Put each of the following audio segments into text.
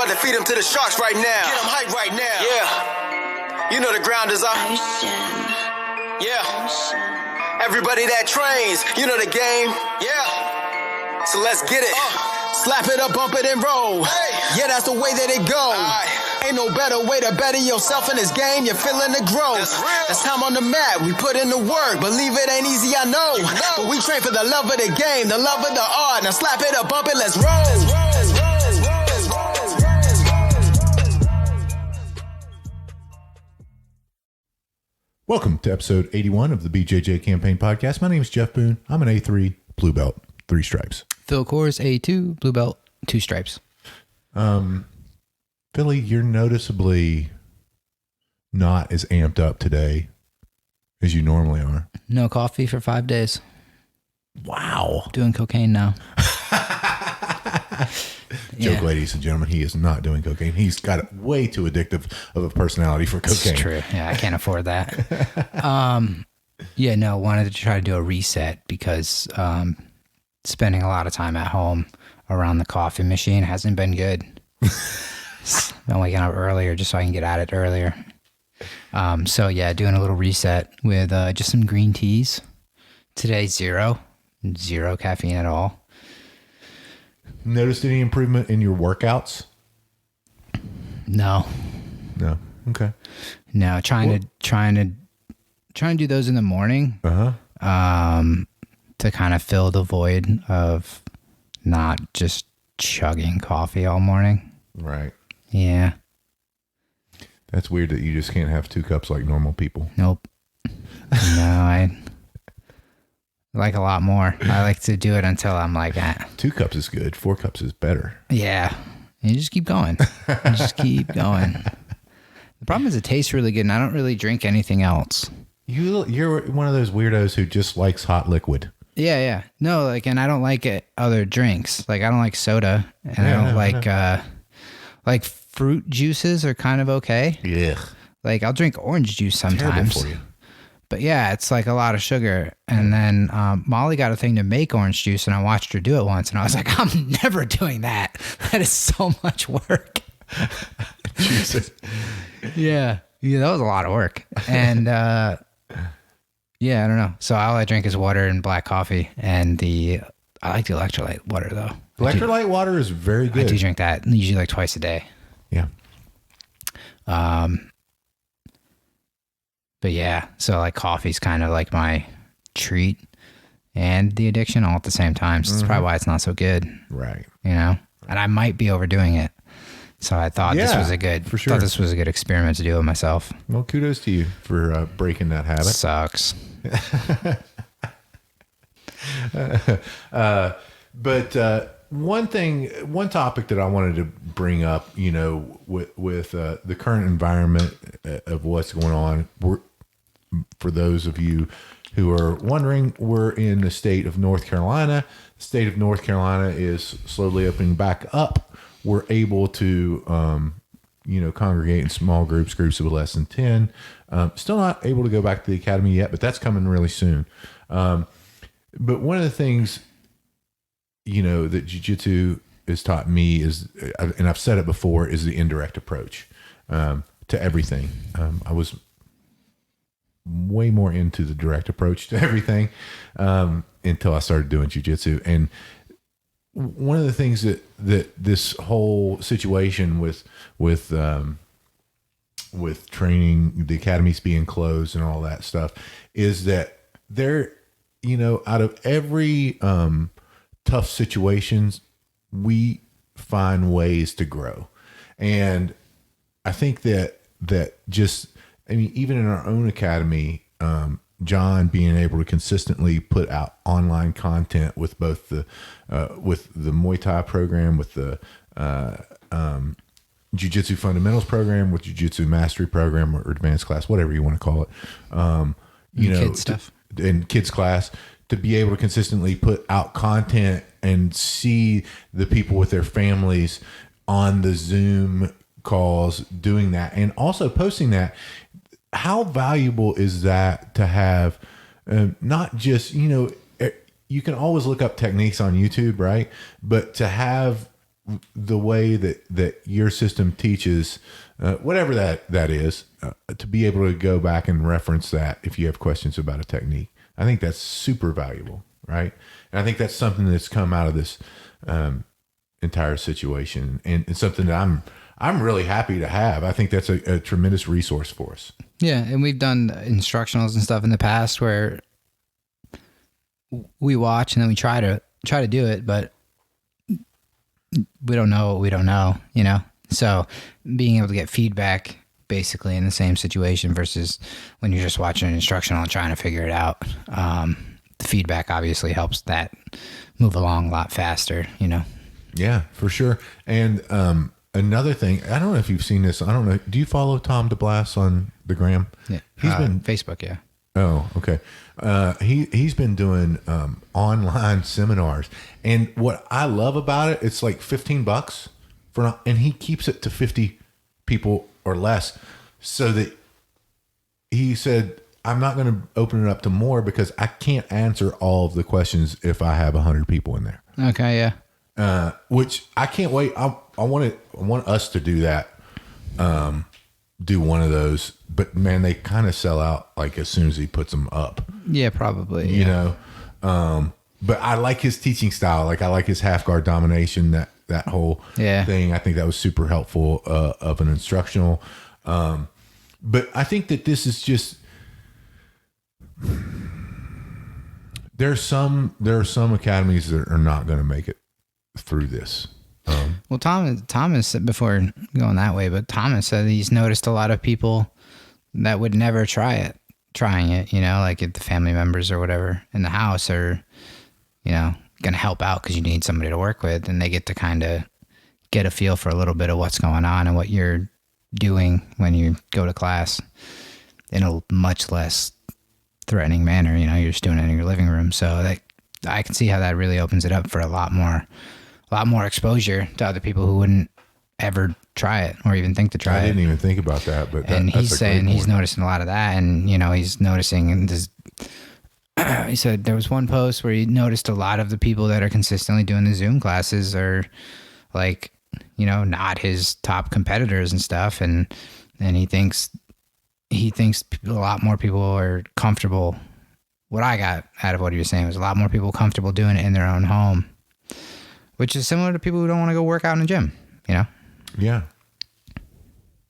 about to feed them to the sharks right now. Get them hype right now. Yeah. You know the ground is up. Yeah. Everybody that trains, you know the game. Yeah. So let's get it. Slap it up, bump it, and roll. Hey. Yeah, that's the way that it goes. Ain't no better way to better yourself in this game. You're feeling the growth. That's time on the mat. We put in the work. Believe it ain't easy, I know. But we train for the love of the game, the love of the art. Now slap it up, bump it, let's roll. Welcome to episode 81 of the BJJ Campaign Podcast. My name is Jeff Boone. I'm an A3 blue belt, 3 stripes. Phil Kors, A2 blue belt, 2 stripes. Philly, you're noticeably not as amped up today as you normally are. No coffee for 5 days. Wow. Doing cocaine now. Joke, ladies and gentlemen, he is not doing cocaine. He's got way too addictive of a personality for cocaine. It's true. Yeah, I can't afford that. Wanted to try to do a reset because spending a lot of time at home around the coffee machine hasn't been good. Been waking up earlier just so I can get at it earlier. Doing a little reset with just some green teas. Today, zero caffeine at all. Noticed any improvement in your workouts? No. Okay. No, trying to do those in the morning. To kind of fill the void of not just chugging coffee all morning. Right. Yeah. That's weird that you just can't have 2 cups like normal people. Nope. No, I like a lot more. I like to do it until I'm like, 2 cups is good. 4 cups is better. Yeah. You just keep going. The problem is it tastes really good and I don't really drink anything else. You're one of those weirdos who just likes hot liquid. Yeah. No, and I don't like other drinks. I don't like soda and I don't like fruit juices are kind of okay. Yeah. I'll drink orange juice sometimes. Terrible for you. But yeah, it's a lot of sugar. And then Molly got a thing to make orange juice and I watched her do it once and I was like, I'm never doing that. That is so much work. Jesus. Yeah, that was a lot of work. And I don't know. So all I drink is water and black coffee and I like the electrolyte water though. Electrolyte water is very good. I do drink that usually twice a day. Yeah. But yeah, so coffee's kind of my treat and the addiction all at the same time. So that's probably why it's not so good. Right. And I might be overdoing it. So I thought this was a good experiment to do with myself. Well, kudos to you for breaking that habit. Sucks. But one topic that I wanted to bring up, with the current environment of what's going on, for those of you who are wondering, we're in the state of North Carolina. The state of North Carolina is slowly opening back up. We're able to, congregate in small groups of less than 10. Still not able to go back to the academy yet, but that's coming really soon. But one of the things, that jiu-jitsu has taught me is, and I've said it before, is the indirect approach to everything. I was way more into the direct approach to everything until I started doing jiu-jitsu. And one of the things that this whole situation with training, the academies being closed and all that stuff, is that there, out of every tough situations, we find ways to grow. And I think that even in our own academy, John being able to consistently put out online content with both the Muay Thai program, with the Jiu-Jitsu fundamentals program, with Jiu-Jitsu mastery program or advanced class, whatever you want to call it, kids stuff and kids class, to be able to consistently put out content and see the people with their families on the Zoom calls doing that and also posting that. How valuable is that to have, not just, you can always look up techniques on YouTube, right? But to have the way that your system teaches, whatever that is, to be able to go back and reference that if you have questions about a technique. I think that's super valuable, right? And I think that's something that's come out of this entire situation, and something that I'm really happy to have. I think that's a tremendous resource for us. Yeah, and we've done instructionals and stuff in the past where we watch and then we try to do it, but we don't know what we don't know, you know? So being able to get feedback basically in the same situation versus when you're just watching an instructional and trying to figure it out. The feedback obviously helps that move along a lot faster, you know? Yeah, for sure. And another thing, I don't know if you've seen this. I don't know. Do you follow Tom DeBlas on the gram? Yeah. He's been Facebook. Yeah. Oh, okay. He's been doing online seminars, and what I love about it, it's like $15 and he keeps it to 50 people or less, so that he said, I'm not going to open it up to more because I can't answer all of the questions if I have 100 people in there. Okay. Yeah. Which I can't wait. I want us to do that. Do one of those, but man, they kind of sell out like as soon as he puts them up. Yeah, probably. You know, but I like his teaching style. Like I like his half guard domination. That whole thing. I think that was super helpful of an instructional. But I think that this is just. There are some academies that are not going to make it through this. Well, Thomas said, before going that way, but Thomas said he's noticed a lot of people that would never trying it, you know, like if the family members or whatever in the house are, you know, going to help out because you need somebody to work with, and they get to kind of get a feel for a little bit of what's going on and what you're doing when you go to class in a much less threatening manner. You know, you're just doing it in your living room. So that I can see how that really opens it up for a lot more exposure to other people who wouldn't ever try it or even think to try it. I didn't even think about that, but and he's saying he's noticing a lot of that, and you know, he's noticing, and this, he said there was one post where he noticed a lot of the people that are consistently doing the Zoom classes are like, you know, not his top competitors and stuff, and he thinks a lot more people are comfortable. What I got out of what he was saying was a lot more people comfortable doing it in their own home, which is similar to people who don't want to go work out in a gym, you know? Yeah.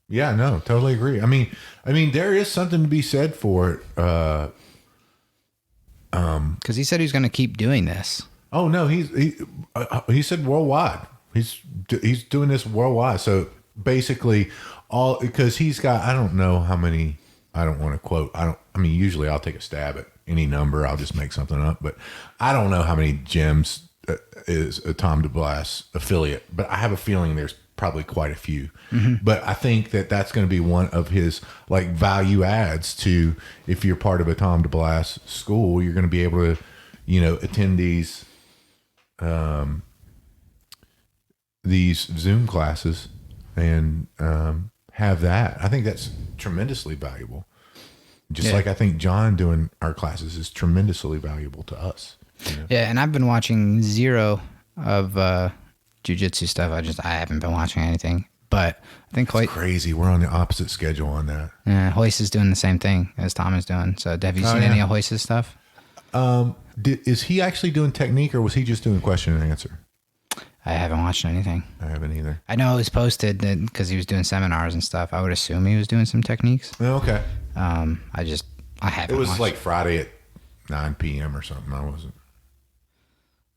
Yeah, no, totally agree. I mean, there is something to be said for it. Because he said he's going to keep doing this. Oh no, he said worldwide. He's doing this worldwide. So basically, because he's got, I don't know how many. I don't want to quote. Usually I'll take a stab at any number. I'll just make something up, but I don't know how many gyms is a Tom DeBlas affiliate, but I have a feeling there's probably quite a few. Mm-hmm. But I think that that's going to be one of his like value adds to, if you're part of a Tom DeBlas school, you're going to be able to, you know, attend these Zoom classes and have that. I think that's tremendously valuable. Just like I think John doing our classes is tremendously valuable to us. You know? Yeah, and I've been watching zero of jiu-jitsu stuff. I haven't been watching anything, but I think it's crazy. We're on the opposite schedule on that. Yeah, Hoist is doing the same thing as Tom is doing. So have you seen any of Hoist's stuff? Is he actually doing technique, or was he just doing question and answer? I haven't watched anything. I haven't either. I know it was posted because he was doing seminars and stuff. I would assume he was doing some techniques. Oh, okay. I haven't. It was watched. like Friday at 9 p.m. or something. I wasn't.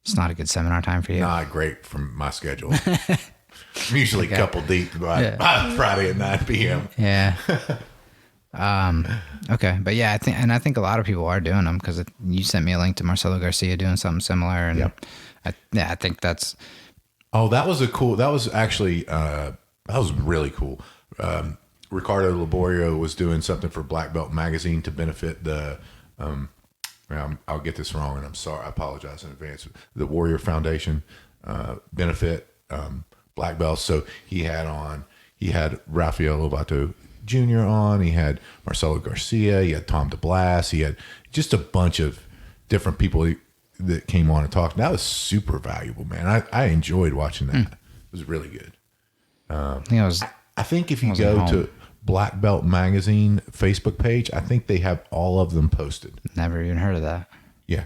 It's not a good seminar time for you. Not great from my schedule. I'm usually a couple deep by Friday at 9 p.m. Yeah. Okay, but yeah, I think a lot of people are doing them because you sent me a link to Marcelo Garcia doing something similar, and I think that's. Oh, that was actually that was really cool. Ricardo Laborio was doing something for Black Belt Magazine to benefit the. I'll get this wrong, and I'm sorry. I apologize in advance. The Warrior Foundation benefit Black Belts. So he had Rafael Lovato Jr. on. He had Marcelo Garcia. He had Tom DeBlas. He had just a bunch of different people that came on and talked. That was super valuable, man. I enjoyed watching that. was really good. I think it was. I think if you Wasn't go home. to Black Belt Magazine Facebook page, I think they have all of them posted. Never even heard of that. Yeah.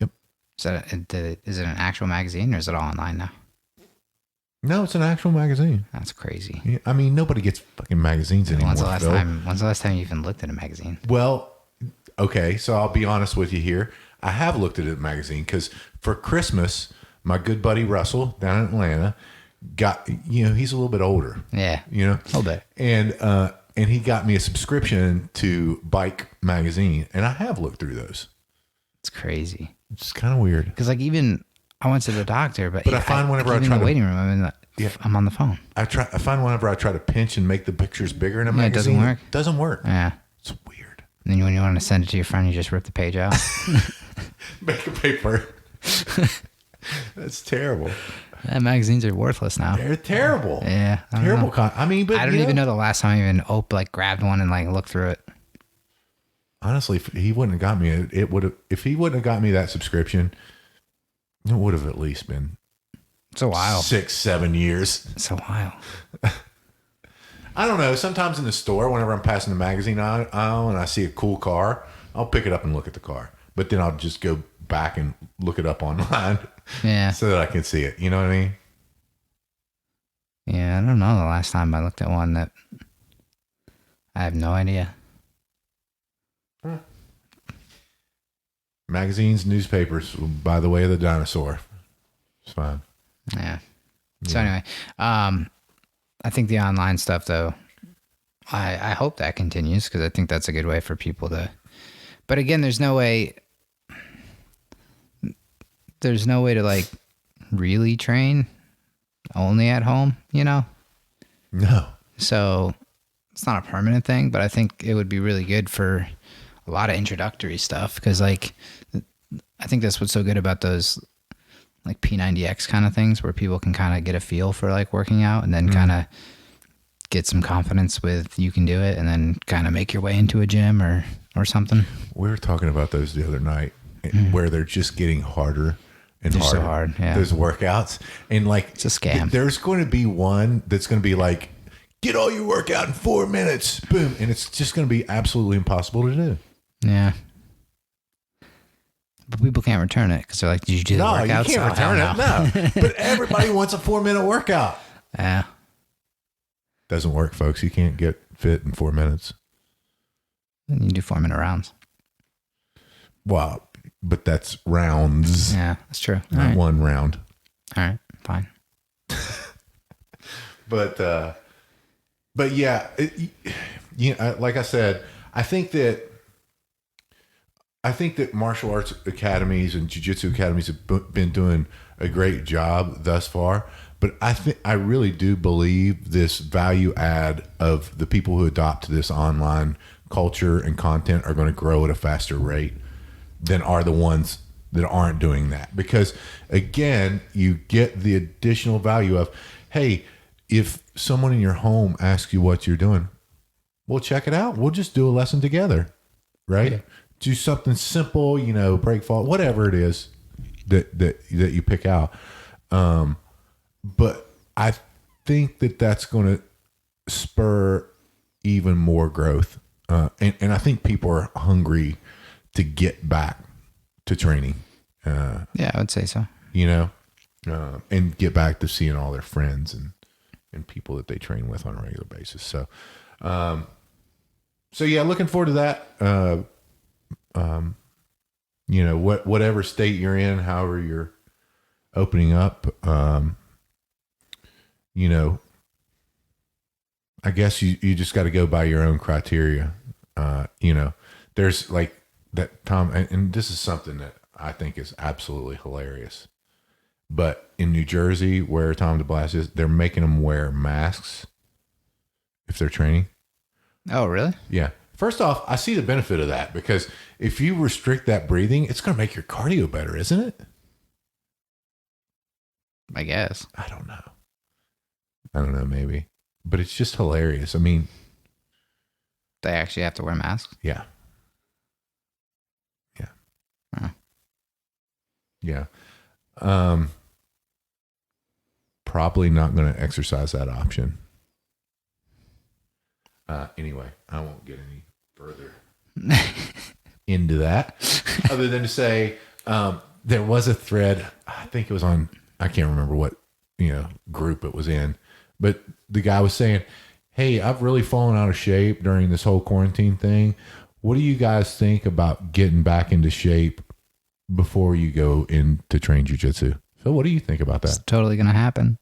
Yep. Is it an actual magazine or is it all online now? No, it's an actual magazine. That's crazy. Yeah, I mean, nobody gets fucking magazines anymore. When's the last Phil. time? When's the last time you even looked at a magazine? Well, okay, so I'll be honest with you here. I have looked at a magazine because for Christmas, my good buddy Russell down in Atlanta got, he's a little bit older. Yeah, A little bit. And he got me a subscription to Bike magazine, and I have looked through those. It's crazy. It's kind of weird. Because like even I went to the doctor, but I find whenever I even try in the to- waiting room, I'm on the phone. I find whenever I try to pinch and make the pictures bigger in a Yeah, it doesn't magazine, work. it doesn't work. Yeah. It's weird. And then when you want to send it to your friend, you just rip the page out. Make a paper. That's terrible. Yeah, magazines are worthless now. They're terrible. Yeah, I don't Terrible. know. I mean, but I don't even know the last time I even grabbed one and like looked through it. Honestly, if he wouldn't have got me, it would have. If he wouldn't have got me that subscription, it would have at least been It's a while. 6-7 years. It's a while. I don't know. Sometimes in the store, whenever I'm passing the magazine aisle and I see a cool car, I'll pick it up and look at the car. But then I'll just go back and look it up online Yeah. so that I can see it. You know what I mean? Yeah, I don't know the last time I looked at one that I have no idea. Magazines, newspapers, by the way of the dinosaur. It's fine. Yeah. So anyway, I think the online stuff though, I hope that continues because I think that's a good way for people to. But again, there's no way to like really train only at home, No. So it's not a permanent thing, but I think it would be really good for a lot of introductory stuff because like I think that's what's so good about those like P90X kind of things where people can kind of get a feel for like working out and then kind of get some confidence with you can do it and then kind of make your way into a gym or something. We were talking about those the other night where they're just getting harder and They're harder. so hard, yeah. Those workouts. And like, It's a scam. There's going to be one that's going to be like, get all your workout in 4 minutes. Boom. And it's just going to be absolutely impossible to do. Yeah. But people can't return it because they're like, did you do the No, workout? you can't return it. No. But everybody wants a 4-minute workout. Yeah. Doesn't work, folks. You can't get fit in 4 minutes. Then you do 4-minute rounds. Wow. But that's rounds, Yeah, that's true. All not right. one round. All right. Fine. But yeah, like I said, I think that martial arts academies and jiu-jitsu academies have been doing a great job thus far. But I really do believe this value add of the people who adopt this online culture and content are going to grow at a faster rate than are the ones that aren't doing that. Because again, you get the additional value of, hey, if someone in your home asks you what you're doing, well, check it out. We'll just do a lesson together, right? Yeah. Do something simple, break fall, whatever it is that you pick out. But I think that's going to spur even more growth. And I think people are hungry to get back to training. Yeah, I would say so. And get back to seeing all their friends and people that they train with on a regular basis. So yeah, looking forward to that. Whatever state you're in, however you're opening up, I guess you just got to go by your own criteria. There's like that Tom, and this is something that I think is absolutely hilarious. But in New Jersey, where Tom DeBlas is, they're making them wear masks if they're training. Oh, really? Yeah. First off, I see the benefit of that because if you restrict that breathing, it's going to make your cardio better, isn't it? I guess. I don't know, maybe. But it's just hilarious. I mean, They actually have to wear masks? yeah. Huh. Yeah. probably not going to exercise that option. Anyway, I won't get any further into that other than to say there was a thread. I think it was on, I can't remember what, group it was in, but the guy was saying, hey, I've really fallen out of shape during this whole quarantine thing. What do you guys think about getting back into shape before you go in to train jiu-jitsu? So what do you think about that? It's totally going to happen.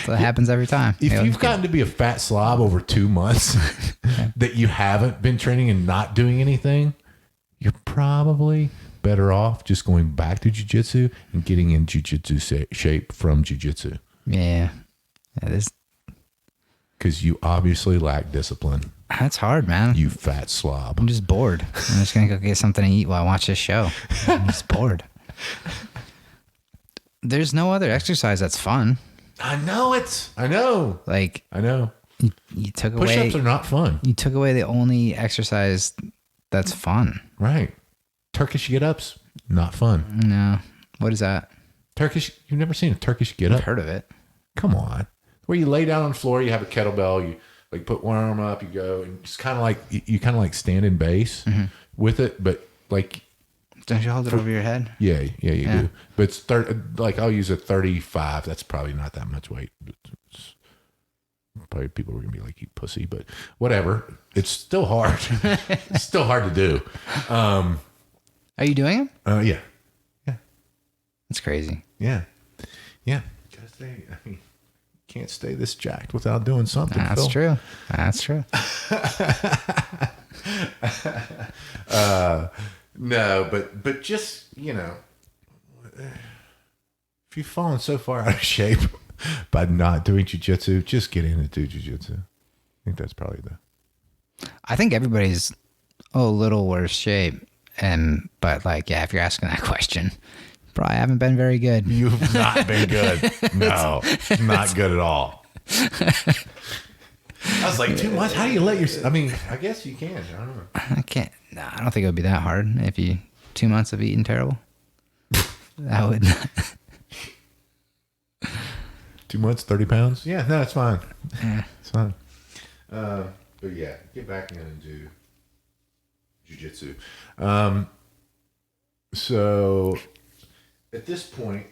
That happens every time. If you've gotten to be a fat slob over 2 months that you haven't been training and not doing anything, you're probably better off just going back to jiu-jitsu and getting in jiu-jitsu shape from jiu-jitsu. Yeah. That is. Because you obviously lack discipline. That's hard, man. You fat slob. I'm just bored. I'm just going to go get something to eat while I watch this show. I'm just bored. There's no other exercise that's fun. I know. I know. You took away. Push-ups are not fun. You took away the only exercise that's fun. Right. Turkish get-ups, not fun. No. What is that? You've never seen a Turkish get-up? I've heard of it. Come on. Where you lay down on the floor, you have a kettlebell, you like put one arm up, you go, and it's kind of like, you kind of like stand in base with it, but like. Don't you hold it over your head? Yeah, you do. But it's like I'll use a 35. That's probably not that much weight. Probably people are going to be like, you pussy, but whatever. It's still hard. It's still hard to do. Are you doing it? Yeah. That's crazy. Yeah. Gotta stay. I mean, can't stay this jacked without doing something. That's Phil. true. That's true. No, but just, if you've fallen so far out of shape by not doing jiu-jitsu, just get in and do jiu-jitsu. I think that's probably I think everybody's a little worse shape. But if you're asking that question, probably haven't been very good. You've not been good. No, not good at all. I was like, 2 months? How do you let yourself? I mean, I guess you can. I don't know. I can't. No, I don't think it would be that hard if 2 months of eating terrible. That would. 2 months, 30 pounds? Yeah, no, it's fine. Yeah. It's fine. But yeah, get back in and do jiu-jitsu. So at this point,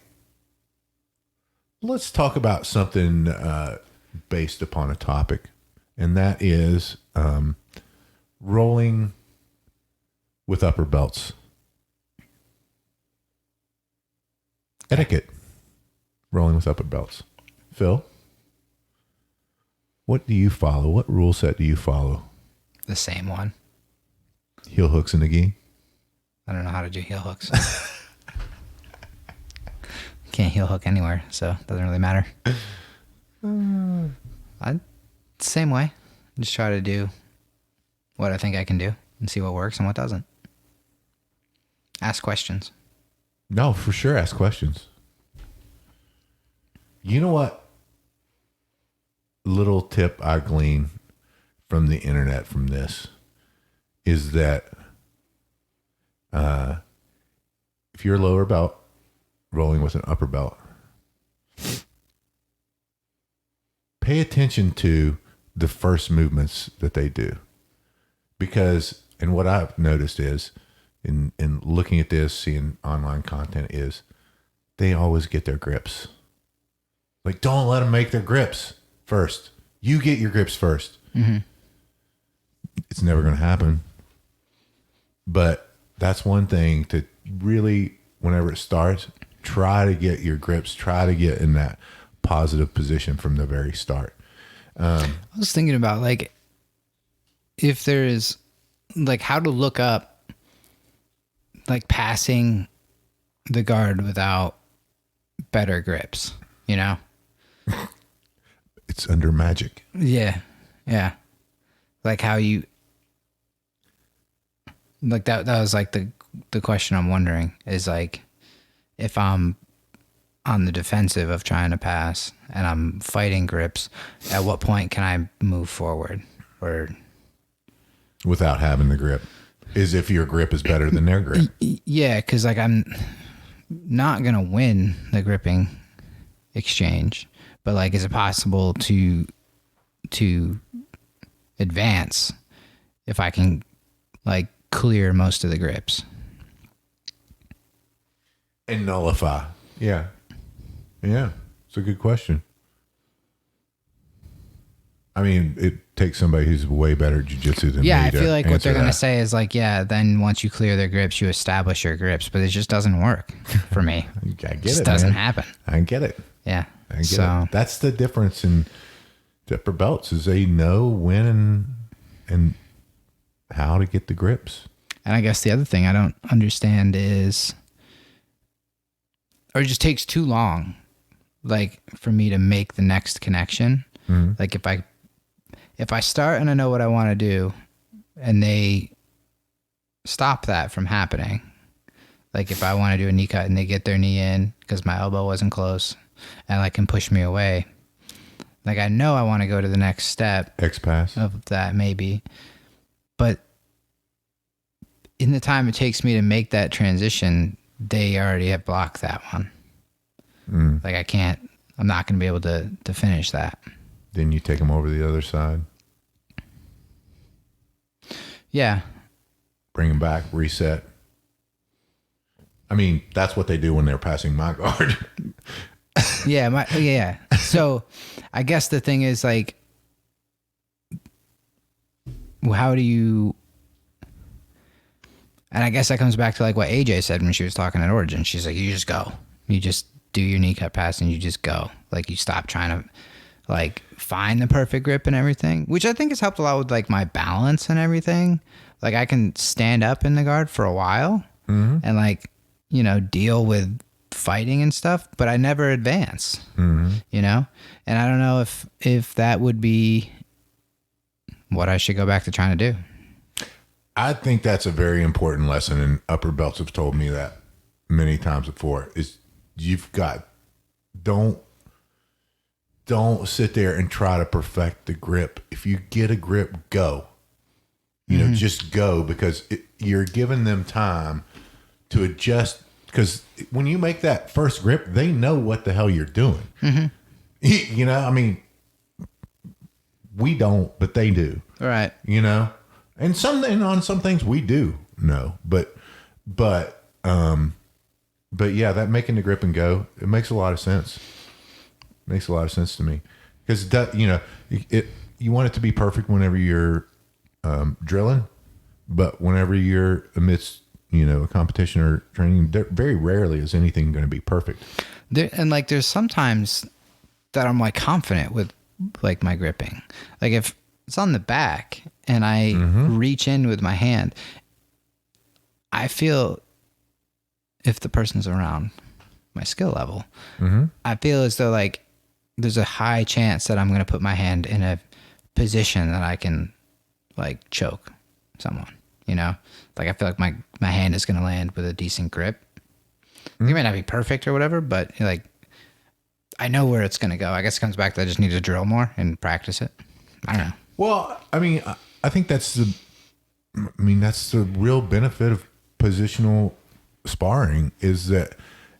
let's talk about something based upon a topic, and that is rolling with upper belts. Etiquette. Rolling with upper belts. Phil, what do you follow? What rule set do you follow? The same one. Heel hooks and a gi? I don't know how to do heel hooks. Can't heel hook anywhere, so it doesn't really matter. Same way. Just try to do what I think I can do and see what works and what doesn't. Ask questions. No, for sure. Ask questions. You know what? Little tip I glean from the internet from this is that if you're a lower belt rolling with an upper belt, pay attention to the first movements that they do. Because, and what I've noticed is, in looking at this, seeing online content, is they always get their grips. Like, don't let them make their grips first. You get your grips first. Mm-hmm. It's never going to happen. But that's one thing to really, whenever it starts, try to get your grips, try to get in that positive position from the very start. I was thinking about, if there is, how to look up, passing the guard without better grips, It's under magic. Yeah. Yeah. How you, that was the question I'm wondering is if I'm on the defensive of trying to pass and I'm fighting grips, at what point can I move forward? Or without having the grip, is if your grip is better than their grip. Yeah, because I'm not gonna win the gripping exchange, but like, is it possible to advance if I can like clear most of the grips and nullify? Yeah. It's a good question. I mean, it takes somebody who's way better at jiu-jitsu than me. I feel like what they're going to that. say is like, then once you clear their grips, you establish your grips, but it just doesn't work for me. I get it. It just doesn't happen. I get it. Yeah. I get it. That's the difference in upper belts, is they know when and how to get the grips. And I guess the other thing I don't understand is, or it just takes too long, like for me to make the next connection. Mm-hmm. Like if I start and I know what I want to do and they stop that from happening, like if I want to do a knee cut and they get their knee in because my elbow wasn't close and like can push me away, like I know I want to go to the next step X-pass of that maybe, but in the time it takes me to make that transition, they already have blocked that one. Like I'm not going to be able to finish that. Then you take them over the other side. Yeah. Bring them back, reset. I mean, that's what they do when they're passing my guard. Yeah. So I guess the thing is like, how do you, and I guess that comes back to like what AJ said when she was talking at Origin. She's like, you just go. You just do your knee cut pass and you just go. Like you stop trying to like find the perfect grip and everything, which I think has helped a lot with like my balance and everything. Like I can stand up in the guard for a while and like, deal with fighting and stuff, but I never advance, and I don't know if that would be what I should go back to trying to do. I think that's a very important lesson, and upper belts have told me that many times before, is you've got, don't sit there and try to perfect the grip. If you get a grip, go. Just go, because you're giving them time to adjust. Because when you make that first grip, they know what the hell you're doing. I mean, we don't, but they do. Right. And on some things we do know, but yeah, that making the grip and go, it makes a lot of sense. It makes a lot of sense to me, because you want it to be perfect whenever you're drilling, but whenever you're amidst a competition or training, very rarely is anything going to be perfect. There's sometimes that I'm like confident with like my gripping. Like if it's on the back and I reach in with my hand, I feel if the person's around my skill level, I feel as though like there's a high chance that I'm going to put my hand in a position that I can like choke someone, like I feel like my hand is going to land with a decent grip. It may not be perfect or whatever, but like I know where it's going to go. I guess it comes back to I just need to drill more and practice it. I don't know. Well, I mean, I think that's the real benefit of positional sparring, is that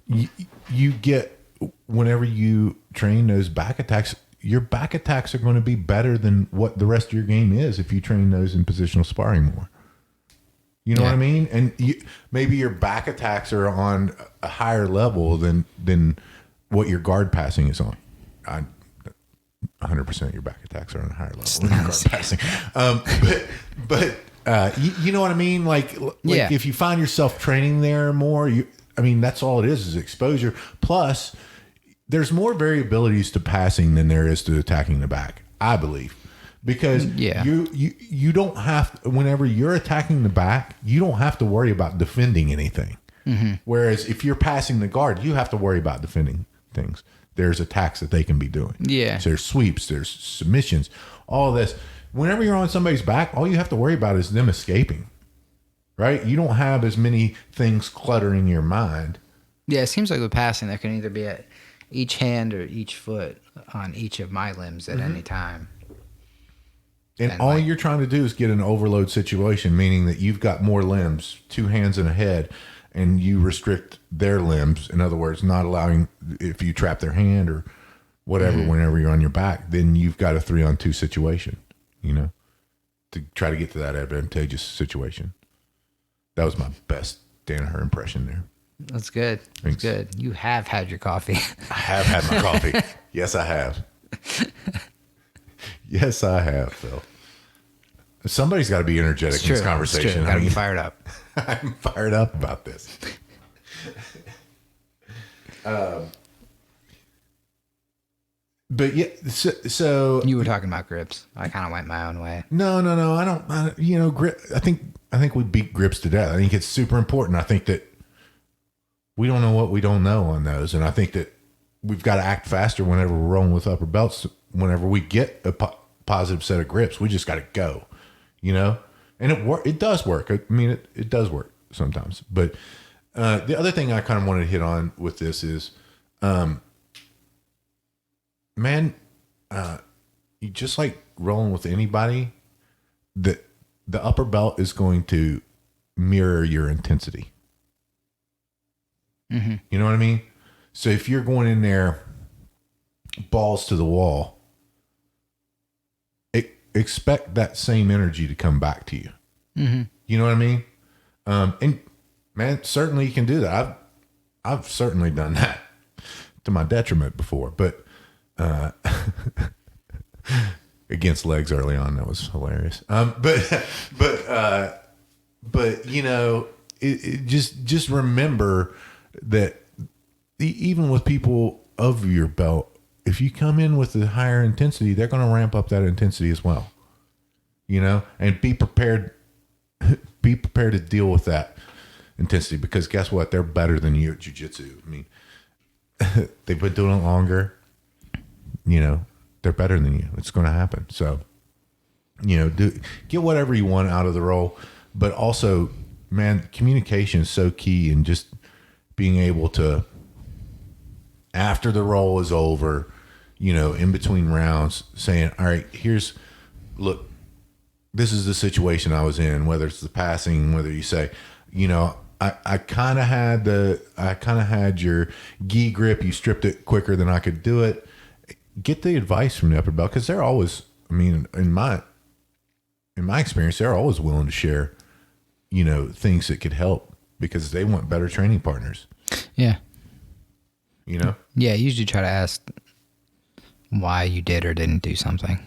you get, whenever you train those back attacks, your back attacks are going to be better than what the rest of your game is if you train those in positional sparring more. You know what I mean? And maybe your back attacks are on a higher level than what your guard passing is on. 100% your back attacks are on a higher level than your guard passing. But you know what I mean? Like if you find yourself training there more, that's all it is exposure. Plus, there's more variabilities to passing than there is to attacking the back, I believe. Because you don't have, whenever you're attacking the back, you don't have to worry about defending anything. Whereas if you're passing the guard, you have to worry about defending things. There's attacks that they can be doing. Yeah. So there's sweeps, there's submissions, all this. Whenever you're on somebody's back, all you have to worry about is them escaping. Right? You don't have as many things cluttering your mind. Yeah, it seems like with passing, there can either be at each hand or each foot on each of my limbs at any time. And all you're trying to do is get an overload situation, meaning that you've got more limbs, 2 hands and a head, and you restrict their limbs, in other words, not allowing, if you trap their hand or whatever, whenever you're on your back, then you've got a 3-on-2 situation, to try to get to that advantageous situation. That was my best Danaher impression there. That's good. That's good. You have had your coffee. I have had my coffee. Yes, I have. Yes, I have, Phil. Somebody's got to be energetic in this conversation. Got to be fired up. I'm fired up about this. But yeah, so You were talking about grips. I kind of went my own way. No. Grip. I think we beat grips to death. I think it's super important. I think that we don't know what we don't know on those, and I think that we've got to act faster whenever we're rolling with upper belts. Whenever we get a positive set of grips, we just got to go, And it does work. I mean, it does work sometimes. But the other thing I kind of wanted to hit on with this is, you just like rolling with anybody, the upper belt is going to mirror your intensity. Mm-hmm. You know what I mean? So if you're going in there balls to the wall, expect that same energy to come back to you. Mm-hmm. You know what I mean? And man, certainly you can do that. I've certainly done that to my detriment before, but against legs early on, that was hilarious. But just remember that even with people of your belt, if you come in with a higher intensity, they're going to ramp up that intensity as well, and be prepared to deal with that intensity, because guess what? They're better than you at jiu-jitsu. I mean, they've been doing it longer, they're better than you. It's going to happen. So, get whatever you want out of the roll, but also, man, communication is so key, and just being able to, after the roll is over, in between rounds, saying, all right, look, this is the situation I was in, whether it's the passing, whether you say, I kind of had your gi grip, you stripped it quicker than I could do it. Get the advice from the upper belt, because they're always, in my experience, they're always willing to share, things that could help, because they want better training partners. Yeah. Yeah, I usually try to ask why you did or didn't do something.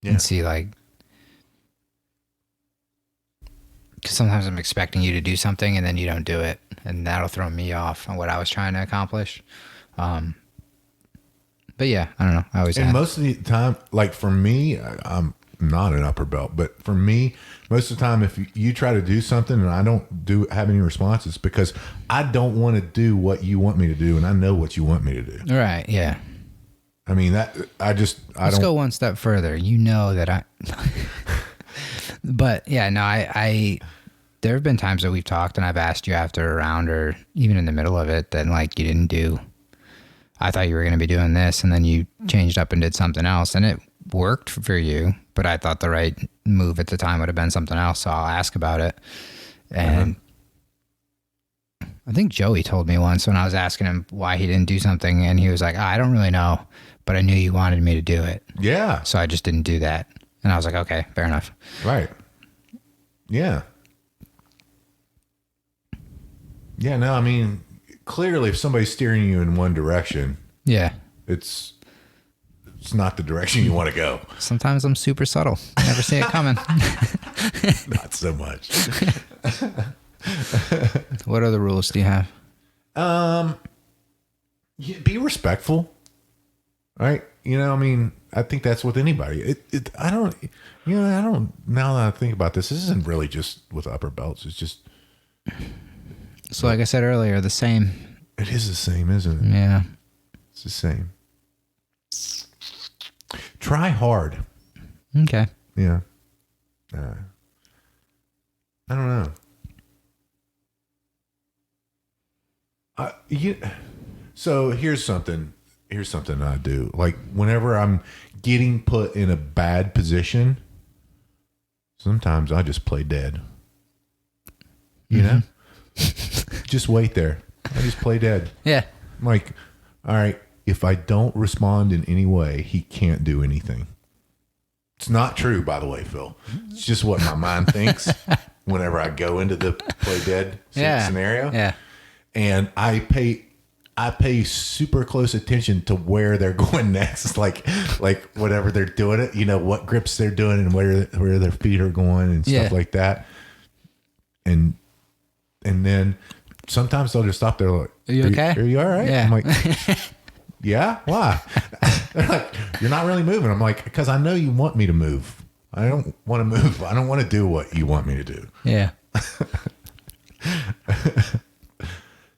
Yeah. And see, because sometimes I'm expecting you to do something and then you don't do it, and that'll throw me off on what I was trying to accomplish. But yeah, I don't know. I always most of the time, like for me, I'm not an upper belt, but for me, most of the time, if you try to do something and I don't have any responses, because I don't want to do what you want me to do, and I know what you want me to do. Right. Yeah. I mean, Let's go one step further. That but yeah, no, there have been times that we've talked and I've asked you after a round or even in the middle of it that you didn't do. I thought you were going to be doing this, and then you changed up and did something else, and it worked for you, but I thought the right move at the time would have been something else. So I'll ask about it. And I think Joey told me once when I was asking him why he didn't do something, and he was like, I don't really know, but I knew you wanted me to do it. Yeah. So I just didn't do that. And I was like, okay, fair enough. Right. Yeah. Yeah. No, clearly if somebody's steering you in one direction, it's not the direction you want to go. Sometimes I'm super subtle. I never see it coming. Not so much. What other rules do you have? Be respectful. Right? I think that's with anybody. I don't, now that I think about this isn't really just with upper belts. It's just. So like I said earlier, the same. It is the same, isn't it? Yeah. It's the same. Try hard. Okay. Yeah. I don't know. So here's something I do. Like whenever I'm getting put in a bad position, sometimes I just play dead. You know? Just wait there. I just play dead. Yeah. I'm like, all right, if I don't respond in any way, he can't do anything. It's not true, by the way, Phil. It's just what my mind thinks whenever I go into the play dead scenario. Yeah. And I pay super close attention to where they're going next, like whatever they're doing it, what grips they're doing and where their feet are going and stuff like that. And then sometimes they'll just stop there like, are you okay? Are you all right? Yeah. I'm like, yeah, why? They're like, you're not really moving. I'm like, because I know you want me to move. I don't want to move. I don't want to do what you want me to do. Yeah.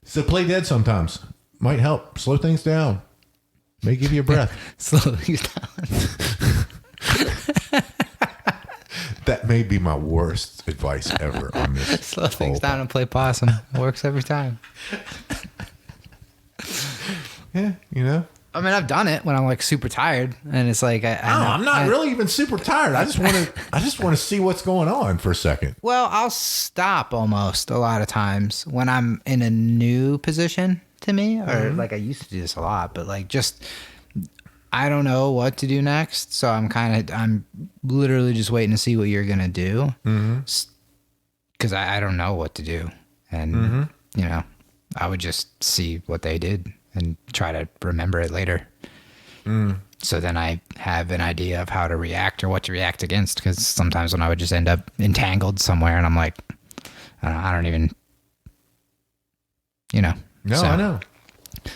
So play dead sometimes. Might help. Slow things down. May give you a breath. Slow things down. That may be my worst advice ever on this. Slow things down and play possum. Works every time. Yeah, I mean, I've done it when I'm like super tired, and it's like I'm not really even super tired. I just want to see what's going on for a second. Well, I'll stop almost a lot of times when I'm in a new position to me, or like I used to do this a lot, but like just I don't know what to do next, so I'm literally just waiting to see what you're gonna do, because I don't know what to do, and I would just see what they did and try to remember it later. So then I have an idea of how to react or what to react against, because sometimes when I would just end up entangled somewhere and I'm like, I don't even, No, so, I know.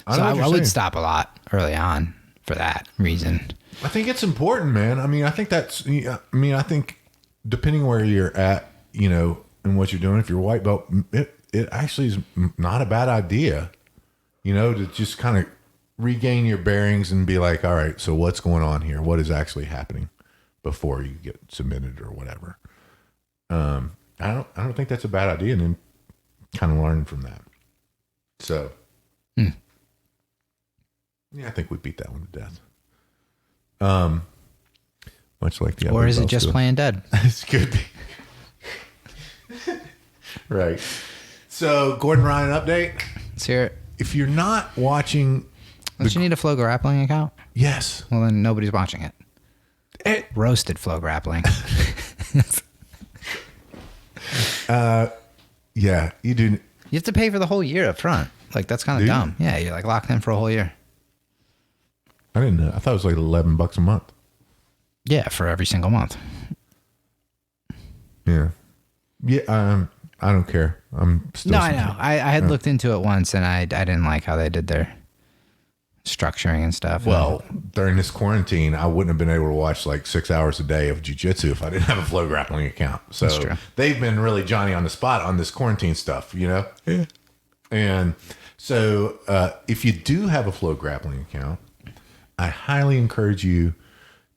I would stop a lot early on for that reason. I think it's important, man. I mean, I think I think depending where you're at, and what you're doing, if you're white belt, it actually is not a bad idea. To just kind of regain your bearings and be like, all right, so what's going on here? What is actually happening before you get submitted or whatever? I don't think that's a bad idea, and then kind of learn from that. So, yeah, I think we beat that one to death. Much like the other. Or is it just playing dead? It's good. Right. So, Gordon Ryan update. Let's hear it. If you're not watching... Don't you need a Flow Grappling account? Yes. Well, then nobody's watching it. Roasted Flow Grappling. Yeah, you do. You have to pay for the whole year up front. Like, that's kind of dumb. Yeah, you're like locked in for a whole year. I didn't know. I thought it was like $11 a month. Yeah, for every single month. Yeah. Yeah, I don't care. I'm still... No, I know. I had looked into it once, and I didn't like how they did their structuring and stuff. Well, during this quarantine, I wouldn't have been able to watch like 6 hours a day of jiu-jitsu if I didn't have a Flow Grappling account. So That's true. They've been really Johnny on the spot on this quarantine stuff, Yeah. And so if you do have a Flow Grappling account, I highly encourage you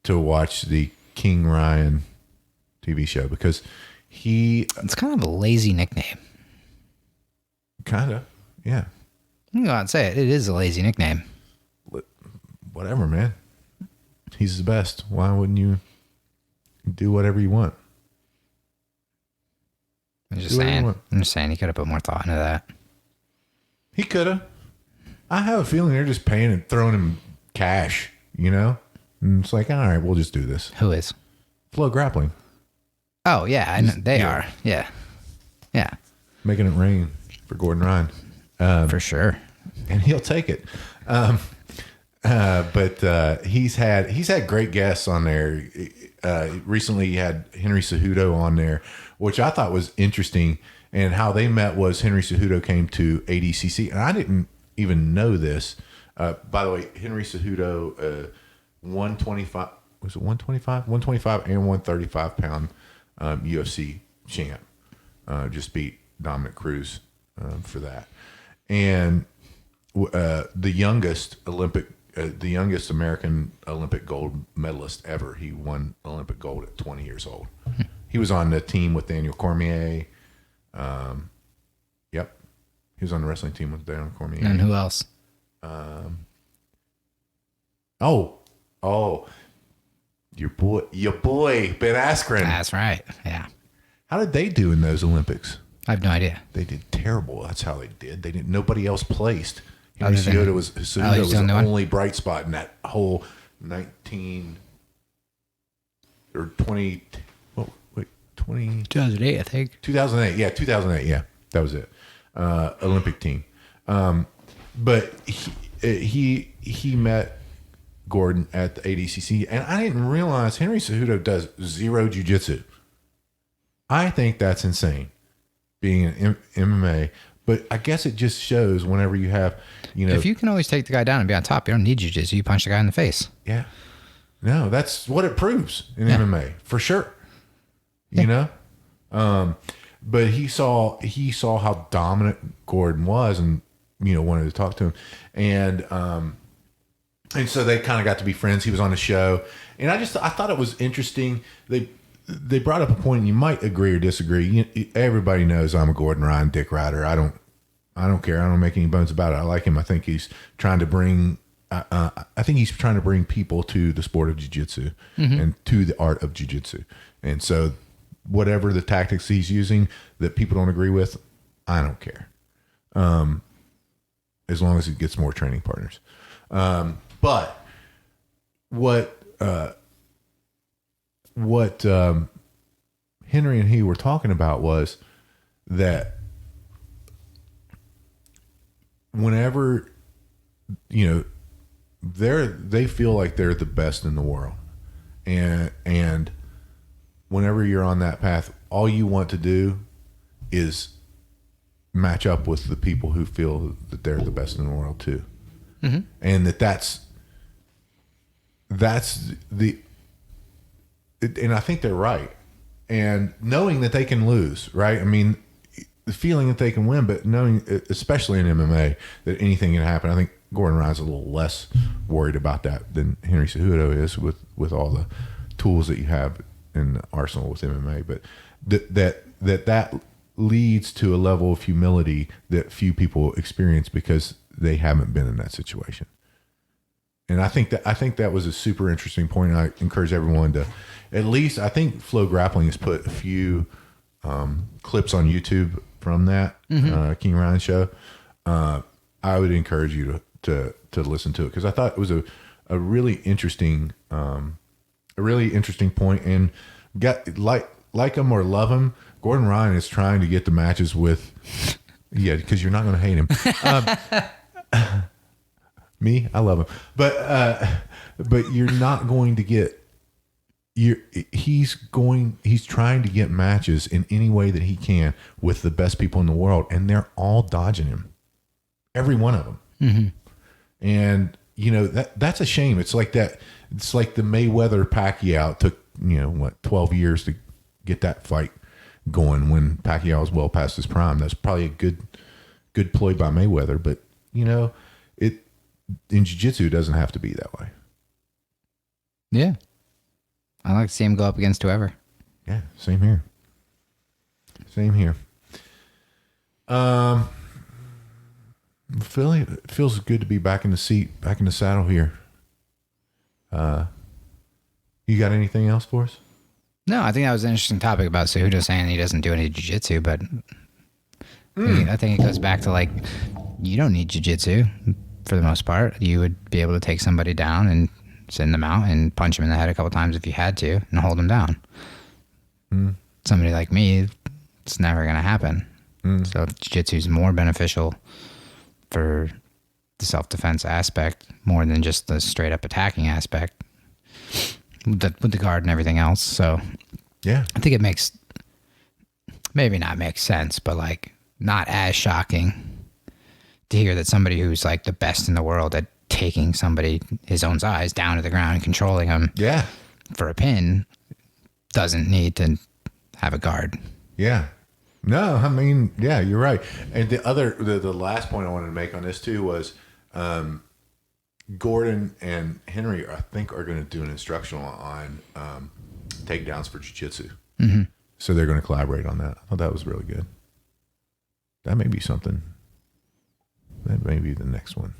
to watch the King Ryan TV show, because it's kind of a lazy nickname. Kind of, yeah. I'm going to say it. It is a lazy nickname. Whatever, man. He's the best. Why wouldn't you do whatever you want? I'm just saying he could have put more thought into that. He could have. I have a feeling they're just paying and throwing him cash, And it's like, all right, we'll just do this. Who is? Flow Grappling. Oh, yeah. I know, they are. Yeah. Yeah. Making it rain for Gordon Ryan. For sure. And he'll take it. But he's had great guests on there. Recently he had Henry Cejudo on there, which I thought was interesting. And how they met was Henry Cejudo came to ADCC, and I didn't even know this. By the way, Henry Cejudo, 125, was it 125? 125 and 135 pound UFC champ. Just beat Dominic Cruz for that. And the youngest American Olympic gold medalist ever. He won Olympic gold at 20 years old. He was on the team with Daniel Cormier. Yep. He was on the wreskling team with Daniel Cormier. And who else? Your boy Ben Askren. That's right. Yeah. How did they do in those Olympics? I have no idea. They did terrible. That's how they did. They didn't. Nobody else placed. Other Henry than- Cejudo was he's the the only one? only bright spot in that whole 19 or 20. What? Wait, 20. 2008, I think. 2008. Yeah, 2008. Yeah, that was it. Olympic team. But he met Gordon at the ADCC, and I didn't realize Henry Cejudo does zero jiu-jitsu. I think that's insane, being an MMA. But I guess it just shows whenever you have, If you can always take the guy down and be on top, you don't need jiu-jitsu. You punch the guy in the face. Yeah. No, that's what it proves in MMA for sure. But he saw how dominant Gordon was, and wanted to talk to him, and so they kind of got to be friends. He was on the show, and I thought it was interesting. They brought up a point, and you might agree or disagree. Everybody knows I'm a Gordon Ryan dick rider. I don't care. I don't make any bones about it. I like him. I think he's trying to bring. I think he's trying to bring people to the sport of jiu-jitsu and to the art of jiu-jitsu. And so, whatever the tactics he's using that people don't agree with, I don't care. As long as he gets more training partners. But what Henry and he were talking about was that whenever they feel like they're the best in the world, and whenever you're on that path, all you want to do is match up with the people who feel that they're the best in the world too, and that's the. And I think they're right. And knowing that they can lose, right? I mean, the feeling that they can win, but knowing, especially in MMA, that anything can happen. I think Gordon Ryan's a little less worried about that than Henry Cejudo is with all the tools that you have in the arsenal with MMA. But that leads to a level of humility that few people experience because they haven't been in that situation. And I think that was a super interesting point. I encourage everyone to, at least, I think Flow Grappling has put a few clips on YouTube from that King Ryan show. I would encourage you to listen to it because I thought it was a really interesting point. And like him or love him, Gordon Ryan is trying to get the matches with, because you're not going to hate him. Me, I love him, but you're not going to get. He's trying to get matches in any way that he can with the best people in the world, and they're all dodging him, every one of them. And that's a shame. It's like that. It's like the Mayweather Pacquiao took 12 years to get that fight going when Pacquiao was well past his prime. That's probably a good ploy by Mayweather, but it. In jiu-jitsu, it doesn't have to be that way. Yeah. I like to see him go up against whoever. Yeah, same here. Philly, it feels good to be back in the seat, back in the saddle here. You got anything else for us? No, I think that was an interesting topic about Cejudo saying he doesn't do any jiu-jitsu, but I think it goes back to you don't need jiu-jitsu. For the most part, you would be able to take somebody down and send them out and punch them in the head a couple times if you had to and hold them down. Somebody like me, it's never going to happen. So jiu-jitsu is more beneficial for the self-defense aspect more than just the straight-up attacking aspect with the guard and everything else. So yeah, I think it makes, maybe not makes sense, but not as shocking to hear that somebody who's the best in the world at taking somebody, his own size, down to the ground and controlling him for a pin doesn't need to have a guard. Yeah. No, I mean, yeah, you're right. And the last point I wanted to make on this too was Gordon and Henry, I think, are going to do an instructional on takedowns for jiu-jitsu. So they're going to collaborate on that. I thought that was really good. That may be something. That may be the next one.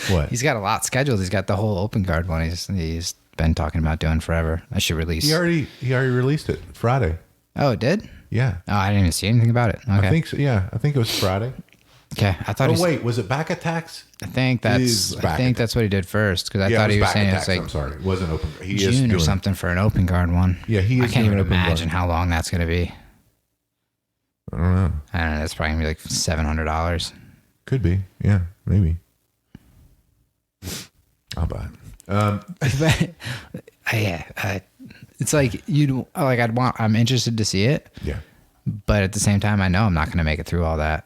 What? He's got a lot scheduled. He's got the whole open guard one. He's been talking about doing forever. I should release. He already released it Friday. Oh, it did? Yeah. Oh, I didn't even see anything about it. Okay. I think so. Yeah. I think it was Friday. Okay. I thought. Oh, wait. Was it back attacks? I think that's what he did first, because I thought he was saying it's like I'm sorry. It wasn't open. He is June or doing something for an open guard one. Yeah, he is. I can't even doing open imagine guard. how long that's going to be. I don't know. I don't know. It's probably going to be like $700. Could be. Yeah, maybe. I'll buy it. It's like I'm interested to see it. Yeah. But at the same time, I know I'm not going to make it through all that.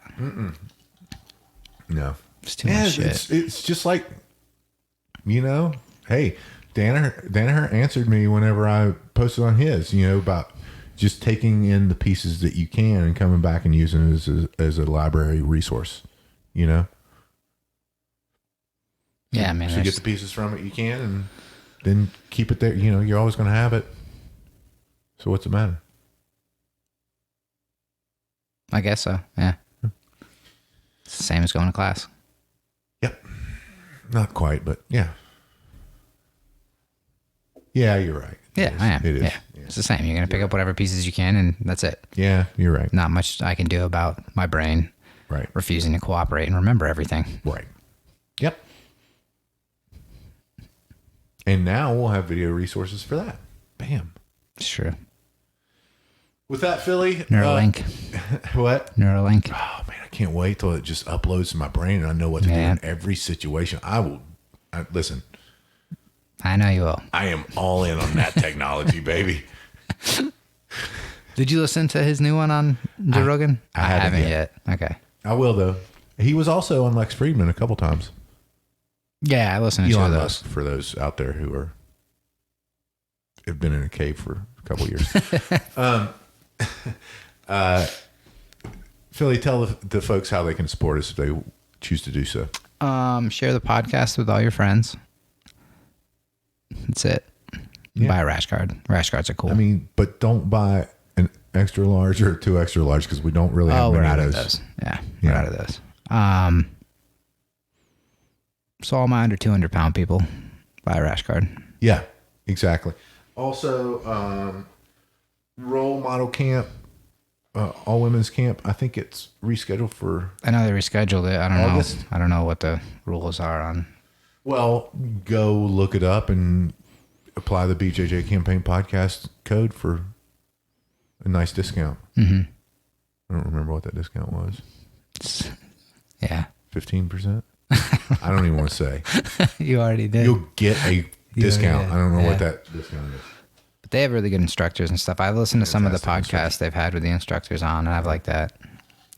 No. It's too much shit. It's just like, hey, Danaher answered me whenever I posted on his, about just taking in the pieces that you can and coming back and using it as a library resource, Yeah, I mean, so you get the pieces from it you can, and then keep it there. You're always going to have it. So what's the matter? I guess so. Yeah. It's the same as going to class. Yep. Not quite, but yeah. Yeah, you're right. Yeah, I am. It is. Yeah. It's the same. You're going to pick up whatever pieces you can, and that's it. Yeah, you're right. Not much I can do about my brain refusing to cooperate and remember everything. Right. Yep. And now we'll have video resources for that. Bam. It's true. With that, Philly. Neuralink. What? Neuralink. Oh, man, I can't wait till it just uploads to my brain and I know what to do in every situation. Listen. I know you will. I am all in on that technology, baby. Did you listen to his new one on Joe Rogan? I haven't yet. Okay. I will, though. He was also on Lex Friedman a couple times. Yeah, I listened to two of Elon those. Musk, for those out there who have been in a cave for a couple years. Philly, tell the folks how they can support us if they choose to do so. Share the podcast with all your friends. That's it. Yeah. Buy a rash guard. Rash guards are cool. I mean, but don't buy an extra large or 2 extra large because we don't really have many of those. Yeah, we're out of those. So all my under 200 pound people buy a rash guard. Yeah, exactly. Also, role model camp, all women's camp. I think it's rescheduled for. I know they rescheduled it. I don't August? know. I don't know what the rules are on. Well, go look it up and apply the BJJ Campaign podcast code for a nice discount. Mm-hmm. I don't remember what that discount was. Yeah. 15%? I don't even want to say. You already did. You'll get a discount. did. I don't know what that discount is. But they have really good instructors and stuff. I've listened to some of the podcasts they've had with the instructors on, and I've liked that.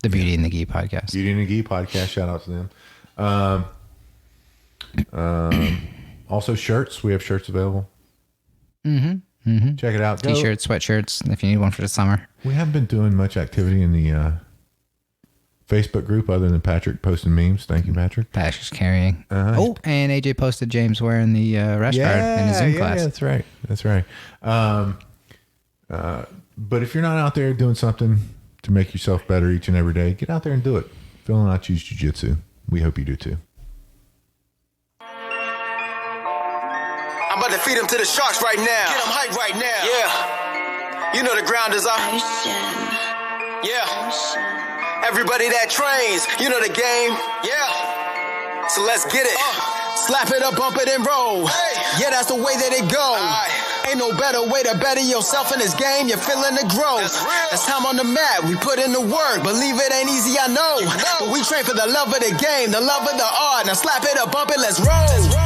The Beauty and the Gi podcast. Beauty and the Gi podcast. Shout out to them. Also shirts. We have shirts available. Mm-hmm. Mm-hmm. Check it out. T-shirts, sweatshirts, if you need one for the summer. We haven't been doing much activity in the Facebook group other than Patrick posting memes. Thank you, Patrick. Patrick's carrying. Oh, and AJ posted James wearing the rash guard in his Zoom class. Yeah, that's right. That's right. But if you're not out there doing something to make yourself better each and every day, get out there and do it. Phil and I choose jiu-jitsu. We hope you do too. I'm about to feed him to the sharks right now. Get him hype right now. Yeah. You know the ground is up. Yeah. Everybody that trains, you know the game. Yeah. So let's get it. Slap it up, bump it, and roll. Hey. Yeah, that's the way that it goes. Ain't no better way to better yourself in this game. You're feeling the growth. That's time on the mat. We put in the work. Believe it ain't easy, I know. But we train for the love of the game, the love of the art. Now slap it up, bump it, let's roll.